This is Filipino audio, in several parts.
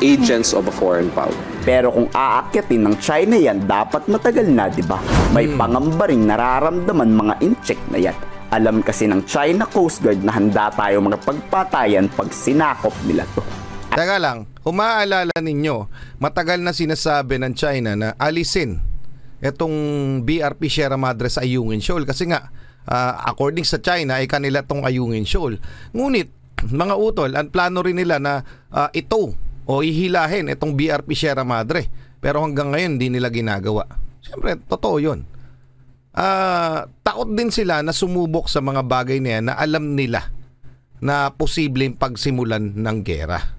agents of a foreign power. Pero kung aakyatin ng China yan, dapat matagal na, di ba? May pangamba ring nararamdaman mga incheck na yan. Alam kasi ng China Coast Guard na handa tayo magpagpatayan pag sinakop nila to. Teka lang, kung maaalala ninyo, matagal na sinasabi ng China na alisin itong BRP Sierra Madre sa Ayungin Shoal kasi nga, according sa China ay kanila tong Ayungin Shoal. Ngunit, mga utol, ang plano rin nila na ito o ihilahin itong BRP Sierra Madre. Pero hanggang ngayon, hindi nila ginagawa. Siyempre, totoo yun. Takot din sila na sumubok sa mga bagay na yan na alam nila na posibleng pagsimulan ng gera.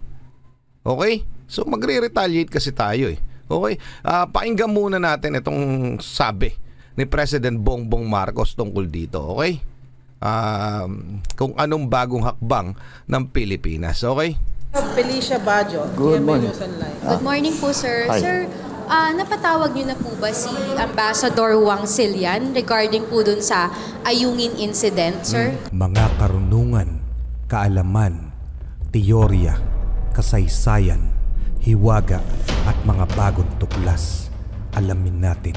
Okay? So, magre-retaliate kasi tayo eh. Okay? Pakinggan muna natin itong sabi ni President Bongbong Marcos tungkol dito. Okay? Kung anong bagong hakbang ng Pilipinas. Okay? Felicia Bajo, Good morning. Good morning po, sir. Hi. Sir, napatawag niyo na po ba si Ambassador Wang Silian regarding po dun sa Ayungin incident, sir? Mga karunungan, kaalaman, teorya, kasaysayan, hiwaga at mga bagong tuklas. Alamin natin.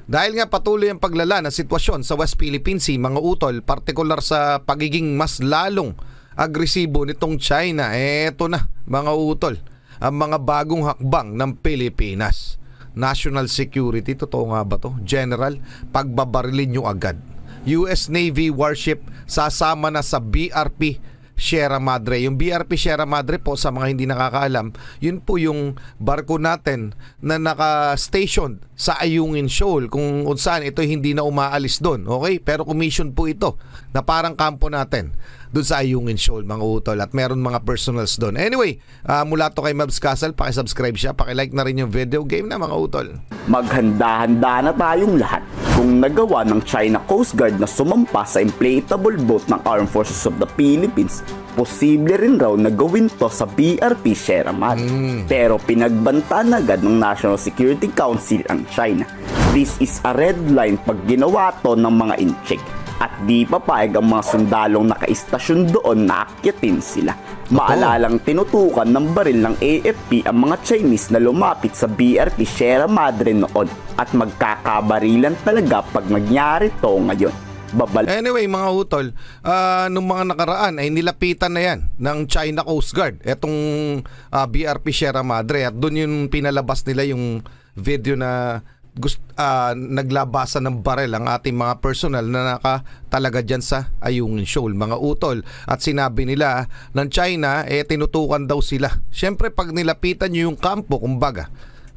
Dahil nga patuloy ang paglala ng sitwasyon sa West Philippine Sea, mga utol, partikular sa pagiging mas lalong agresibo nitong China, eto na mga utol, ang mga bagong hakbang ng Pilipinas. National security, totoo nga ba to? General, pagbabarilin nyo agad. US Navy warship sasama na sa BRP Sierra Madre. Yung BRP Sierra Madre po, sa mga hindi nakakaalam, yun po yung barko natin na naka-station sa Ayungin Shoal, kung saan ito hindi na umaalis doon. Okay? Pero commission po ito na parang kampo natin doon sa Ayungin Shoal, mga utol, at meron mga personals doon. Anyway, mula to kay Mabs Castle, pakisubscribe siya, pakilike na rin yung video game na, mga utol. Maghanda-handa na tayong lahat. Kung nagawa ng China Coast Guard na sumampa sa inflatable boat ng Armed Forces of the Philippines, posible rin raw na gawin to sa BRP Sierra Madre. Pero pinagbantaan agad ng National Security Council ang China. This is a red line pag ginawa to ng mga incheck. At di papayag ang mga sundalong nakaistasyon doon na akyatin sila. Maalalang tinutukan ng baril ng AFP ang mga Chinese na lumapit sa BRP Sierra Madre noon. At magkakabarilan talaga pag nangyari to ngayon. Anyway, mga utol, nung mga nakaraan ay nilapitan na yan ng China Coast Guard etong BRP Sierra Madre, at doon yung pinalabas nila yung video na naglabasan ng barel ang ating mga personal na nakatalaga dyan sa Ayungin Shoal, mga utol. At sinabi nila ng China, tinutukan daw sila. Siyempre, pag nilapitan nyo yung kampo, kumbaga,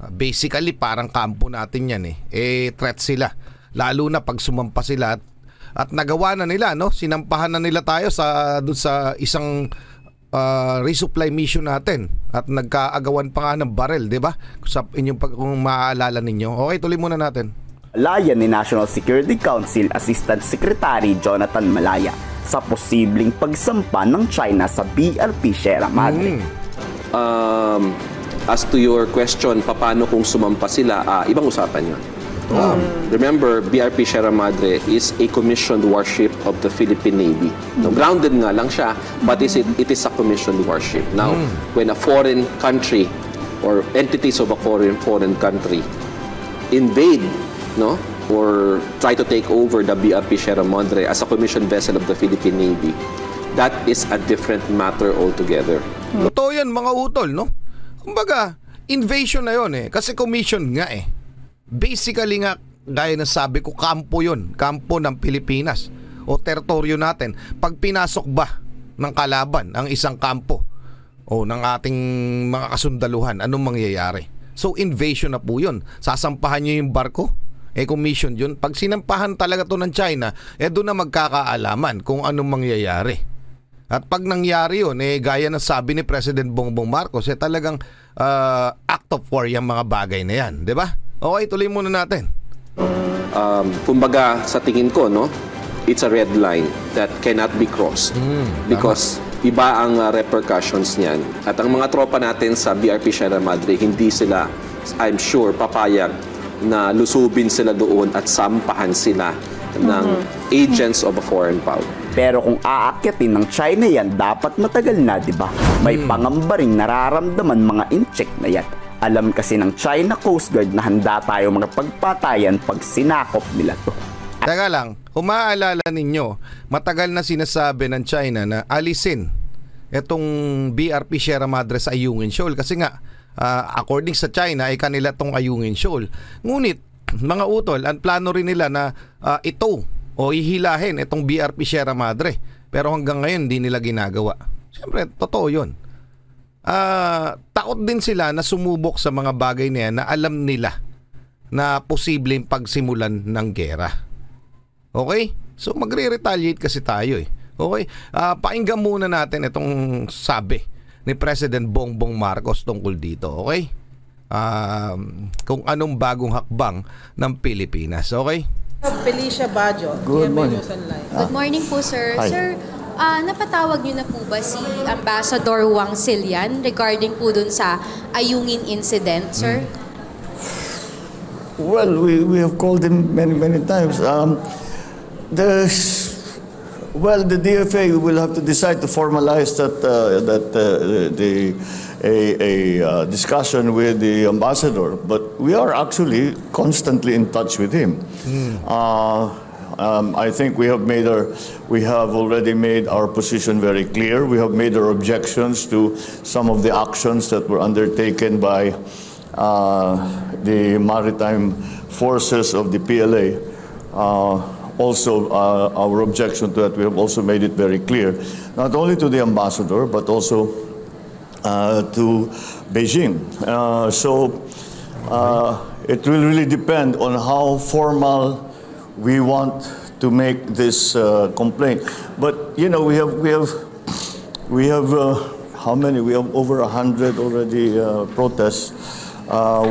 basically parang kampo natin yan threat sila. Lalo na pag sumampa sila at nagawa na nila, no? Sinampahan na nila tayo doon sa isang resupply mission natin at nagkaagawan pa nga ng barel, di ba? Sa inyong kung maaalala ninyo. Okay, tuloy muna natin. Layan ni National Security Council Assistant Secretary Jonathan Malaya sa posibleng pagsampa ng China sa BRP Sierra Madre. As to your question, paano kung sumampa sila, ibang usapan yun. Remember, BRP Sierra Madre is a commissioned warship of the Philippine Navy. No, grounded nga lang siya, but it is a commissioned warship. Now, when a foreign country or entities of a foreign country invade, no, or try to take over the BRP Sierra Madre as a commissioned vessel of the Philippine Navy, that is a different matter altogether. Totoo yan, mga utol, no? Kumbaga, invasion na yun kasi commission nga Basically nga, gaya na sabi ko, kampo yun. Kampo ng Pilipinas o teritoryo natin. Pag pinasok ba ng kalaban ang isang kampo o ng ating mga kasundaluhan, anong mangyayari? So invasion na po yun. Sasampahan nyo yung barko, commission yun. Pag sinampahan talaga to ng China, doon na magkakaalaman kung anong mangyayari. At pag nangyari yun, gaya na sabi ni President Bongbong Marcos, talagang act of war yung mga bagay na yan, di ba? Okay, tuloy muna natin. Kumbaga, sa tingin ko, no, it's a red line that cannot be crossed. Because iba ang repercussions niyan. At ang mga tropa natin sa BRP Sierra Madre, hindi sila, I'm sure, papayag na lusubin sila doon at sampahan sila ng agents of a foreign power. Pero kung aakyatin ng China yan, dapat matagal na, di ba? May pangamba ring nararamdaman mga incheck na yan. Alam kasi ng China Coast Guard na handa tayo mga pagpatayan pag sinakop nila to. Teka lang, kung maaalala ninyo, matagal na sinasabi ng China na alisin itong BRP Sierra Madre sa Ayungin Shoal kasi nga according sa China ay kanila tong Ayungin Shoal. Ngunit mga utol, ang plano rin nila na ito o ihilahin itong BRP Sierra Madre. Pero hanggang ngayon hindi nila ginagawa. Siyempre, totoo yun. Takot din sila na sumubok sa mga bagay na yan na alam nila na posibleng pagsimulan ng gera. Okay? So magre-retaliate kasi tayo eh. Okay? Pakinggan muna natin itong sabi ni President Bongbong Marcos tungkol dito. Okay? Kung anong bagong hakbang ng Pilipinas. Okay? Felicia Bajo, Good GMA morning. News Online. Good morning po, sir. Hi. Sir, napatawag niyo na po ba si Ambassador Wang Silian regarding po dun sa Ayungin incident, sir? Well, we have called him many times. The DFA will have to decide to formalize discussion with the ambassador, but we are actually constantly in touch with him. I think we have already made our position very clear. We have made our objections to some of the actions that were undertaken by the maritime forces of the PLA. Also, our objection to that, we have also made it very clear, not only to the ambassador, but also to Beijing. It will really depend on how formal we want to make this complaint. But you know, we have how many? We have over 100 already protests.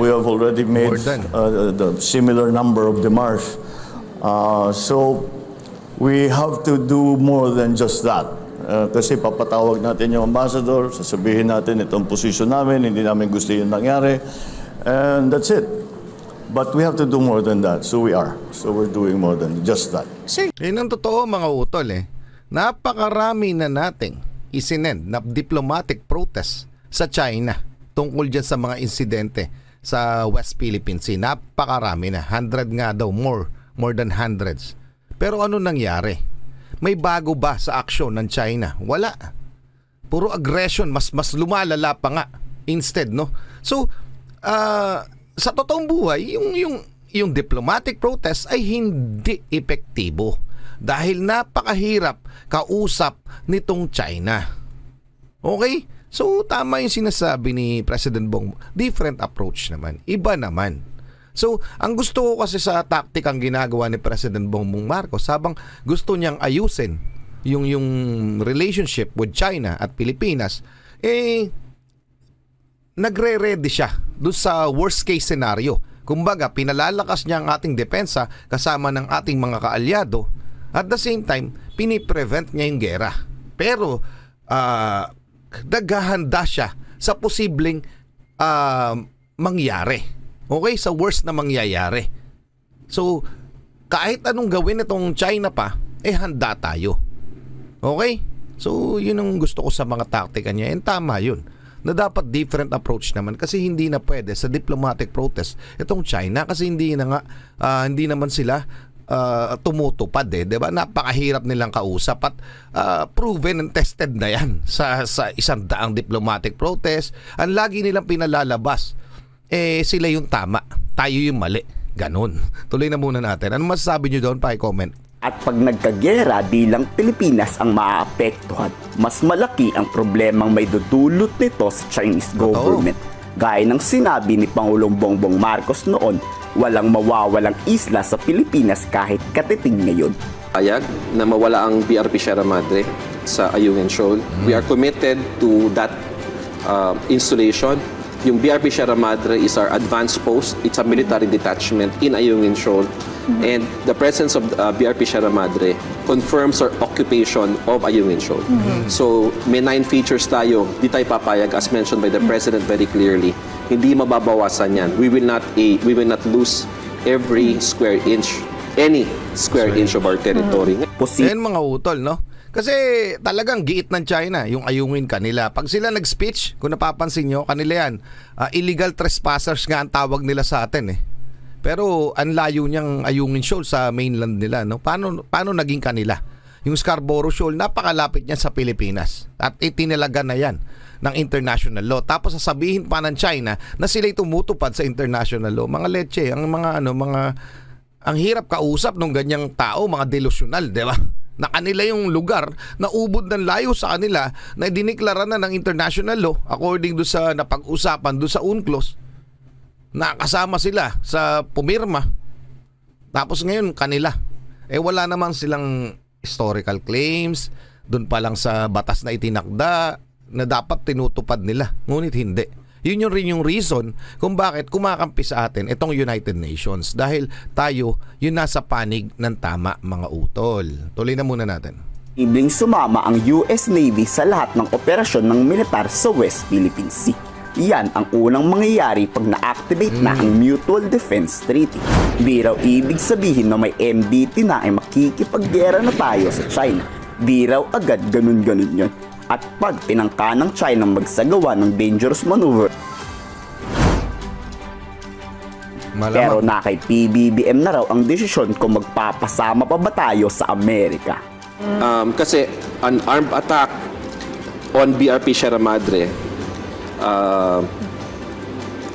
We have already made the similar number of demarches. So we have to do more than just that. Kasi papatawag natin yung ambassador, sasabihin natin itong posisyon namin, hindi namin gusto yung nangyari, and that's it. But we have to do more than that. So we are. So we're doing more than just that. Sir, Yun ang totoo mga utol eh. Napakarami na nating isinend na diplomatic protest sa China tungkol dyan sa mga insidente sa West Philippine Sea. Napakarami na. 100 nga daw. More than hundreds. Pero ano nangyari? May bago ba sa aksyon ng China? Wala. Puro aggression. Mas lumalala pa nga. Instead, no? So, sa totoong buhay, yung diplomatic protest ay hindi epektibo dahil napakahirap kausap nitong China. Okay? So, tama yung sinasabi ni President Bongbong. Different approach naman. Iba naman. So, ang gusto ko kasi sa taktikang ginagawa ni President Bongbong Marcos, habang gusto niyang ayusin yung relationship with China at Pilipinas, nagre-ready siya doon sa worst case scenario. Kumbaga, pinalalakas niya ang ating depensa kasama ng ating mga kaalyado. At the same time, piniprevent niya yung gera. Pero, naghahanda siya sa posibleng mangyari. Okay? Sa worst na mangyayari. So, kahit anong gawin itong China pa, handa tayo. Okay? So, yun ang gusto ko sa mga taktika niya. And tama yun. Na dapat different approach naman kasi hindi na pwede sa diplomatic protest itong China kasi hindi naman sila tumutupad eh, 'di ba? Napakahirap nilang kausap at proven and tested na 'yan sa 100 diplomatic protest. Ang lagi nilang pinalalabas sila yung tama, tayo yung mali. Ganun. Tuloy na muna natin. Ano masasabi niyo doon? Pa-comment. At pag nagkagera, di lang Pilipinas ang maaapektuhan. Mas malaki ang problemang may dudulot nito sa Chinese government. Gaya ng sinabi ni Pangulong Bongbong Marcos noon, walang mawawalang isla sa Pilipinas kahit katiting ngayon. Payag na mawala ang BRP Sierra Madre sa Ayungin Shoal. We are committed to that installation. Yung BRP Sierra Madre is our advanced post. It's a military detachment in Ayungin Shoal. And the presence of BRP Sierra Madre confirms our occupation of Ayungin Shoal. So may 9 features tayo. Di tayo papayag as mentioned by the President very clearly. Hindi mababawasan yan. We will not lose every square inch, any square inch of our territory. Yan mga utol, no? Kasi talagang giit ng China yung ayungin kanila. Pag sila nag-speech, kung napapansin nyo, kanila yan, illegal trespassers nga ang tawag nila sa atin eh. Pero ang layo niyang ayungin shoal sa mainland nila. No? Paano naging kanila? Yung Scarborough Shoal, napakalapit niya sa Pilipinas. At itinalaga na yan ng international law. Tapos sasabihin pa ng China na sila'y tumutupad sa international law. Mga leche, ang hirap kausap ng ganyang tao, mga delusional, di ba? Na kanila yung lugar na ubod ng layo sa kanila na diniklara na ng international law according do sa napag-usapan do sa UNCLOS na kasama sila sa pumirma. Tapos ngayon kanila wala namang silang historical claims doon pa lang sa batas na itinakda na dapat tinutupad nila, ngunit hindi. Yun rin yung reason kung bakit kumakampi sa atin itong United Nations. Dahil tayo yung nasa panig ng tama, mga utol. Tuloy na muna natin. Ibling sumama ang US Navy sa lahat ng operasyon ng militar sa West Philippine Sea. Yan ang unang mangyayari pag na-activate na ang Mutual Defense Treaty. Di raw ibig sabihin na may MDT na ay makikipaggera na tayo sa China. Di raw agad ganun-ganun yun. At pag pinangka ng China magsagawa ng dangerous maneuver, pero na kay PBBM na raw ang desisyon kung magpapasama pa ba tayo sa Amerika. Kasi an armed attack on BRP Sierra Madre,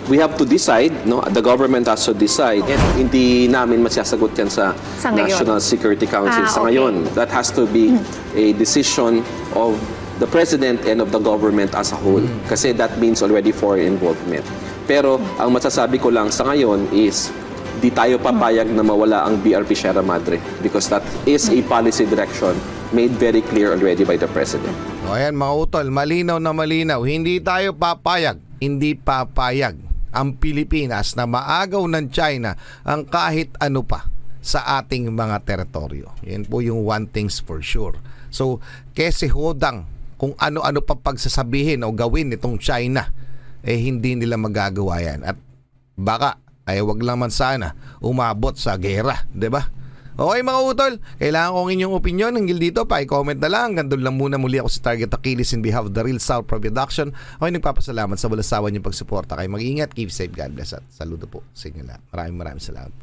we have to decide, no? The government has to decide. Hindi namin masasagot yan sa National Security Council sa ngayon. That has to be a decision of the President and of the government as a whole. Kasi that means already foreign involvement. Pero ang masasabi ko lang sa ngayon is di tayo papayag na mawala ang BRP Sierra Madre because that is a policy direction made very clear already by the President. O ayan mga utol, malinaw na malinaw. Hindi tayo papayag, hindi papayag ang Pilipinas na maagaw ng China ang kahit ano pa sa ating mga teritoryo. Yan po yung one things for sure. So, kese hodang kung ano-ano pa pagsasabihin o gawin nitong China, hindi nila magagawa yan. At baka, wag lang man sana umabot sa gera, di ba? Okay mga utol, kailangan kong inyong opinion hinggil dito, pa-comment na lang. Gandun lang muna muli ako sa Target Achilles in behalf of the Real South Production. Okay, nagpapasalamat sa walasawan yung pagsuporta. Kayo mag-ingat, keep safe, God bless at saludo po sa inyo lahat. Maraming salamat.